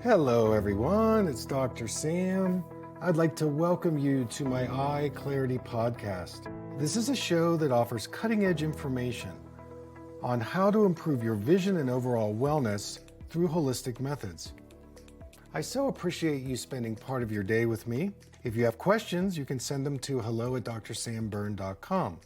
Hello everyone, it's Dr. Sam. I'd like to welcome you to my EyeClarity podcast. This is a show that offers cutting-edge information on how to improve your vision and overall wellness through holistic methods. I so appreciate you spending part of your day with me. If you have questions, you can send them to hello@drsamberne.com.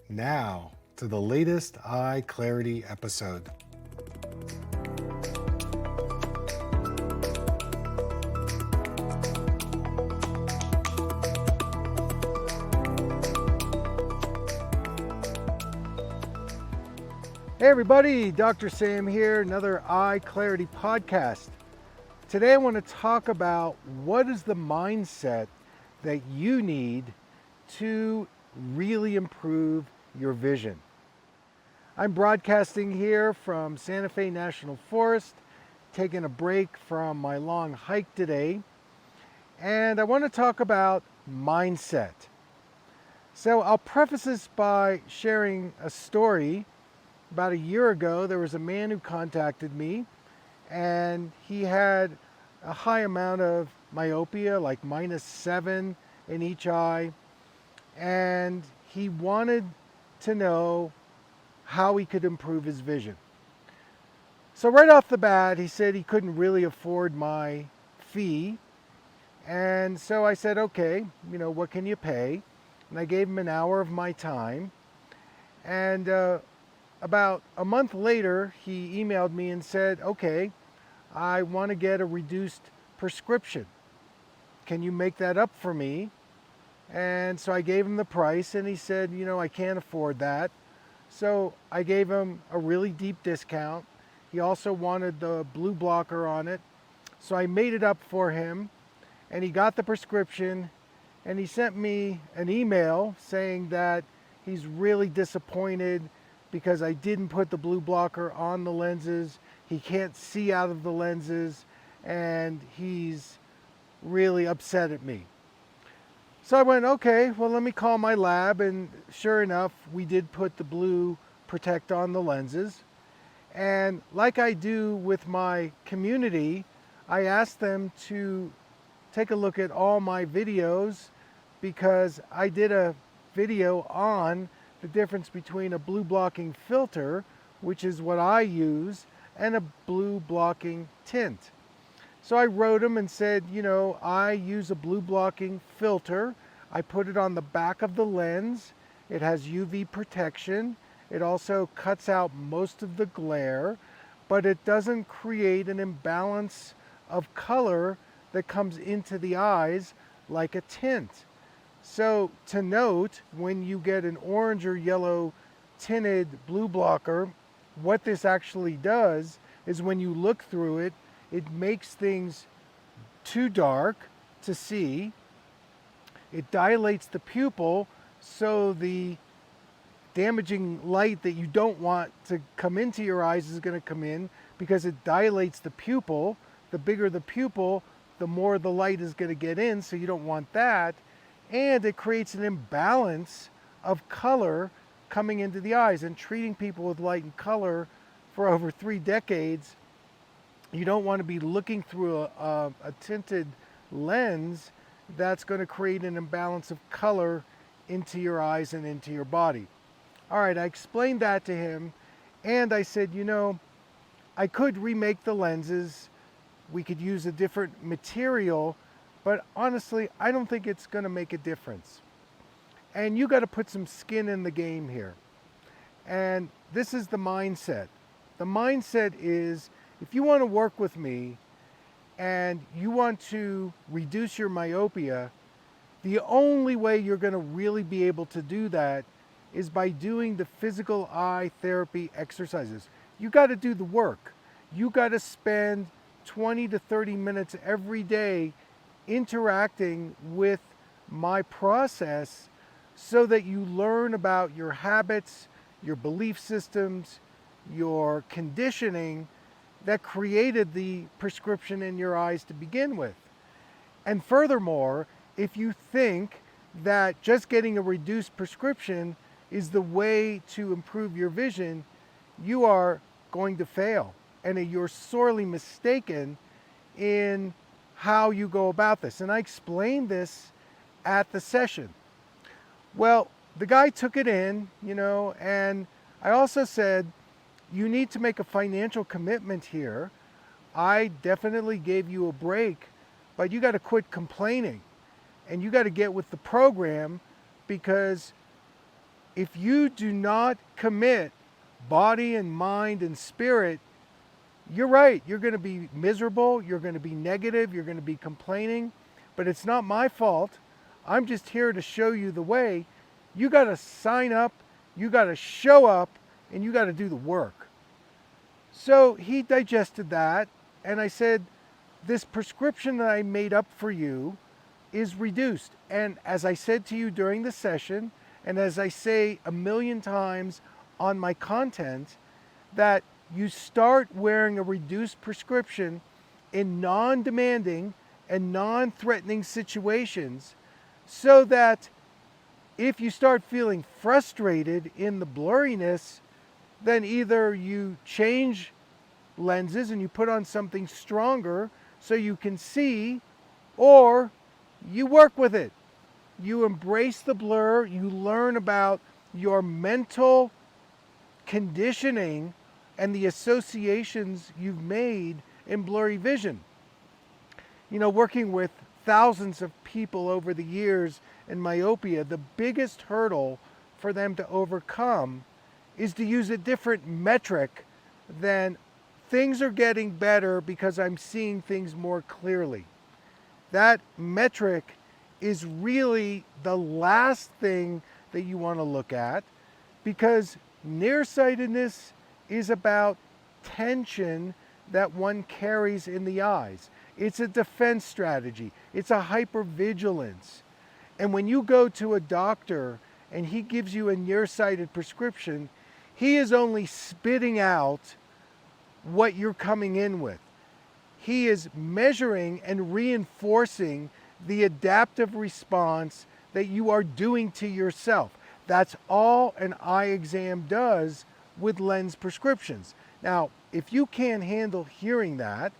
Now, to the latest EyeClarity episode. Hey everybody, Dr. Sam here, another EyeClarity podcast. Today I want to talk about what is the mindset that you need to really improve your vision. I'm broadcasting here from Santa Fe National Forest, taking a break from my long hike today, and I want to talk about mindset. So I'll preface this by sharing a story. About a year ago, there was a man who contacted me, and he had a high amount of myopia, like -7 in each eye, and he wanted to know how he could improve his vision. So right off the bat, he said he couldn't really afford my fee, and so I said, okay, what can you pay? And I gave him an hour of my time, and about a month later, he emailed me and said, okay, I want to get a reduced prescription. Can you make that up for me? And so I gave him the price, and he said, I can't afford that. So I gave him a really deep discount. He also wanted the blue blocker on it. So I made it up for him, and he got the prescription, and he sent me an email saying that he's really disappointed because I didn't put the blue blocker on the lenses. He can't see out of the lenses, and he's really upset at me. So I went, okay, well, let me call my lab, and sure enough, we did put the blue protect on the lenses. And like I do with my community, I asked them to take a look at all my videos, because I did a video on the difference between a blue blocking filter, which is what I use, and a blue blocking tint. So I wrote them and said, I use a blue blocking filter. I put it on the back of the lens. It has UV protection. It also cuts out most of the glare, but it doesn't create an imbalance of color that comes into the eyes like a tint. So to note, when you get an orange or yellow tinted blue blocker, what this actually does is when you look through it, it makes things too dark to see. It dilates the pupil, so the damaging light that you don't want to come into your eyes is going to come in, because it dilates the pupil. The bigger the pupil, the more the light is going to get in, so you don't want that. And it creates an imbalance of color coming into the eyes. And treating people with light and color for over 3 decades, you don't want to be looking through a tinted lens that's going to create an imbalance of color into your eyes and into your body. All right, I explained that to him, and I said, I could remake the lenses. We could use a different material, but honestly, I don't think it's going to make a difference. And you got to put some skin in the game here. And this is the mindset. The mindset is, if you want to work with me and you want to reduce your myopia, the only way you're going to really be able to do that is by doing the physical eye therapy exercises. You got to do the work. You got to spend 20 to 30 minutes every day interacting with my process, so that you learn about your habits, your belief systems, your conditioning that created the prescription in your eyes to begin with. And furthermore, if you think that just getting a reduced prescription is the way to improve your vision, you are going to fail. and you're sorely mistaken in how you go about this. And I explained this at the session. Well, the guy took it in, and I also said, you need to make a financial commitment here. I definitely gave you a break, but you got to quit complaining and you got to get with the program, because if you do not commit body and mind and spirit, you're right, you're going to be miserable, you're going to be negative, you're going to be complaining, but it's not my fault. I'm just here to show you the way. You got to sign up, you got to show up, and you got to do the work. So he digested that, and I said, this prescription that I made up for you is reduced. And as I said to you during the session, and as I say a million times on my content, that you start wearing a reduced prescription in non-demanding and non-threatening situations, so that if you start feeling frustrated in the blurriness, then either you change lenses and you put on something stronger so you can see, or you work with it. You embrace the blur, you learn about your mental conditioning and the associations you've made in blurry vision. Working with thousands of people over the years in myopia, the biggest hurdle for them to overcome is to use a different metric than things are getting better because I'm seeing things more clearly. That metric is really the last thing that you want to look at, because nearsightedness is about tension that one carries in the eyes. It's a defense strategy. It's a hypervigilance. And when you go to a doctor and he gives you a nearsighted prescription, he is only spitting out what you're coming in with. He is measuring and reinforcing the adaptive response that you are doing to yourself. That's all an eye exam does with lens prescriptions. Now, if you can't handle hearing that,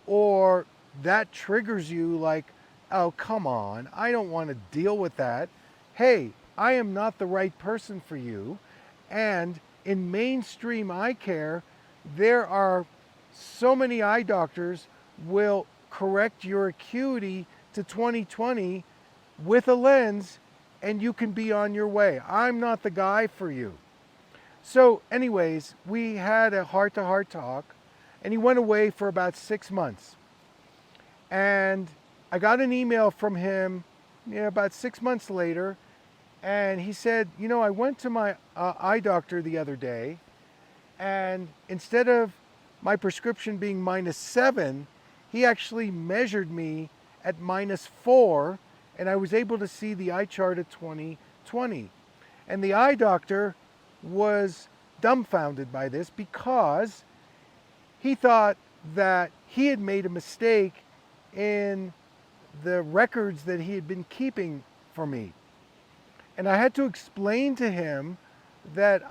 or that triggers you like, oh, come on, I don't want to deal with that. Hey, I am not the right person for you. And in mainstream eye care, there are so many eye doctors will correct your acuity to 20/20 with a lens, and you can be on your way. I'm not the guy for you. So anyways, we had a heart-to-heart talk, and he went away for about 6 months. And I got an email from him about 6 months later, and he said, I went to my eye doctor the other day, and instead of my prescription being -7, he actually measured me at -4, and I was able to see the eye chart at 20/20. And the eye doctor was dumbfounded by this, because he thought that he had made a mistake in the records that he had been keeping for me. And I had to explain to him that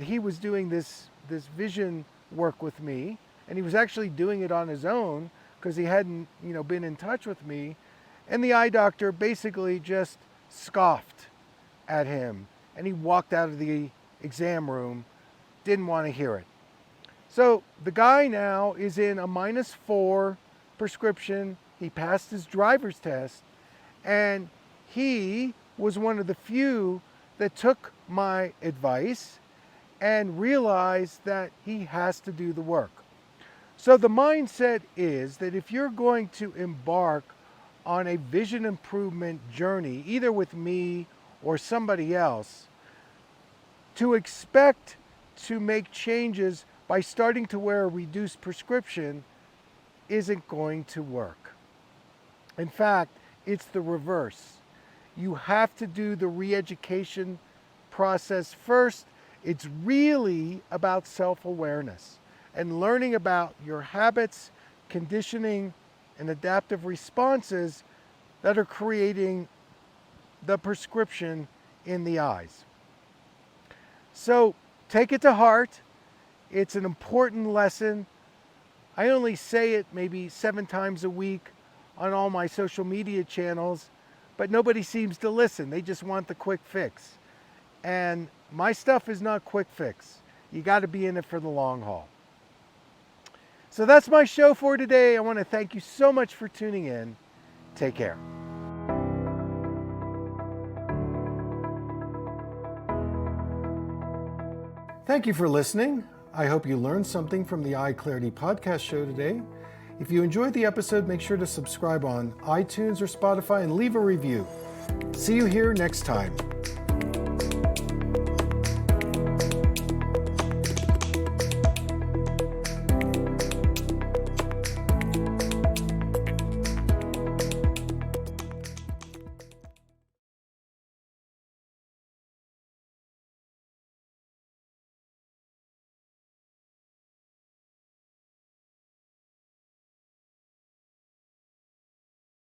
he was doing this vision work with me, and he was actually doing it on his own because he hadn't been in touch with me. And the eye doctor basically just scoffed at him, and he walked out of the exam room, didn't want to hear it. So the guy now is in a -4 prescription. He passed his driver's test, and he was one of the few that took my advice and realized that he has to do the work. So the mindset is that if you're going to embark on a vision improvement journey, either with me or somebody else, to expect to make changes by starting to wear a reduced prescription isn't going to work. In fact, it's the reverse. You have to do the re-education process first. It's really about self-awareness and learning about your habits, conditioning, and adaptive responses that are creating the prescription in the eyes. So take it to heart. It's an important lesson. I only say it maybe 7 times a week on all my social media channels, but nobody seems to listen. They just want the quick fix. And my stuff is not quick fix. You got to be in it for the long haul. So that's my show for today. I want to thank you so much for tuning in. Take care. Thank you for listening. I hope you learned something from the EyeClarity podcast show today. If you enjoyed the episode, make sure to subscribe on iTunes or Spotify and leave a review. See you here next time.